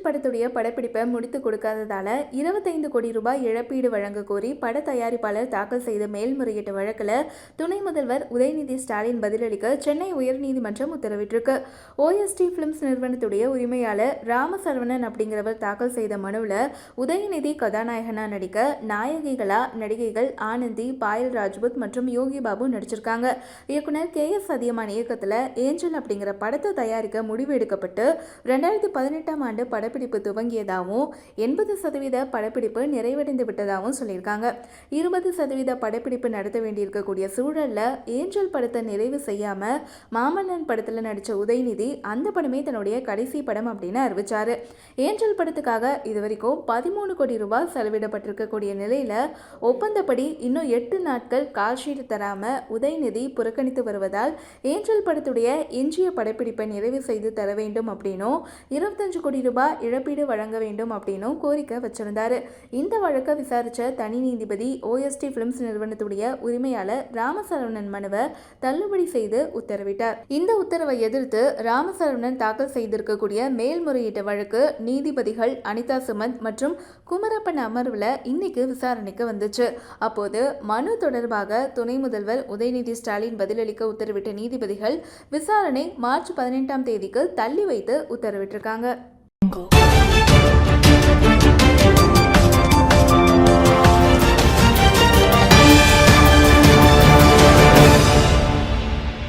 படத்துடைய படப்பிடிப்பை முடித்து கொடுக்காததால 25 கோடி ரூபாய் இழப்பீடு வழங்க கோரி பட தயாரிப்பாளர் தாக்கல் செய்த மேல்முறையீட்டு வழக்கில் துணை முதல்வர் உதயநிதி ஸ்டாலின் பதிலளிக்க சென்னை உயர்நீதிமன்றம் உத்தரவிட்டிருக்கு. ஓஎஸ்டி பிலிம்ஸ் நிறுவனத்துடைய உரிமையாளர் ராமசரவணன் அப்படிங்கிறவர் தாக்கல் செய்த மனுவில் உதயநிதி கதாநாயகனா நடிக்க நாயகிகளா நடிகைகள் ஆனந்தி, பாயல் ராஜ்புத் மற்றும் யோகி பாபு நடிச்சிருக்காங்க. இயக்குனர் KS அதியமான் இயக்கத்தில் ஏஞ்சல் அப்படிங்கிற படத்தை தயாரிக்க முடிவு எடுக்கப்பட்டு 2018ஆம் ஆண்டு படப்பிடிப்பு துவங்கியதாகவும் 80% படப்பிடிப்பு நிறைவடைந்து விட்டதாகவும் சொல்லியிருக்காங்க. 20% படப்பிடிப்பு நடத்த வேண்டியிருக்கக்கூடிய சூழல்ல ஏஞ்சல் படத்தை நிறைவு செய்யாம மாமன்னன் படத்துல நடிச்ச உதயநிதி அந்த படமே தன்னுடைய கடைசி படம் அப்படின்னு அறிவிச்சாரு. ஏஞ்சல் படத்துக்காக இதுவரைக்கும் 13 கோடி ரூபாய் செலவிடப்பட்டிருக்கக்கூடிய நிலையில ஒப்பந்தப்படி இன்னும் 8 நாட்கள் கால்ஷீட் தராம உதயநிதி புறக்கணித்து வருவதால் ஏஞ்சல் படத்துடைய எஞ்சிய படப்பிடிப்பை நிறைவு செய்து தர வேண்டும் அப்படின்னும் 25 கோடி ரூபாய் இழப்பீடு வழங்க வேண்டும் அப்படின்னும் கோரிக்கை வச்சிருந்தாரு. இந்த வழக்கை விசாரிச்ச தனி நீதிபதி ஓஎஸ்டி பிலிம்ஸ் நிறுவனத்துடைய உரிமையாளர் ராமசரவணன் மனுவை தள்ளுபடி செய்து உத்தரவிட்டார். இந்த உத்தரவை எதிர்த்து ராமசரவணன் தாக்கல் செய்திருக்கக்கூடிய மேல்முறையீட்டு வழக்கு நீதிபதிகள் அனிதா சுமந்த் மற்றும் குமரப்பன் அமர்வுல இன்னைக்கு விசாரணைக்கு வந்துச்சு. அப்போது மனு தொடர்பாக துணை முதல்வர் உதயநிதி ஸ்டாலின் பதிலளிக்க உத்தரவிட்ட நீதிபதிகள் விசாரணை மார்ச் 18ஆம் தேதிக்கு தள்ளி வைத்து உத்தரவிட்டிருக்காங்க.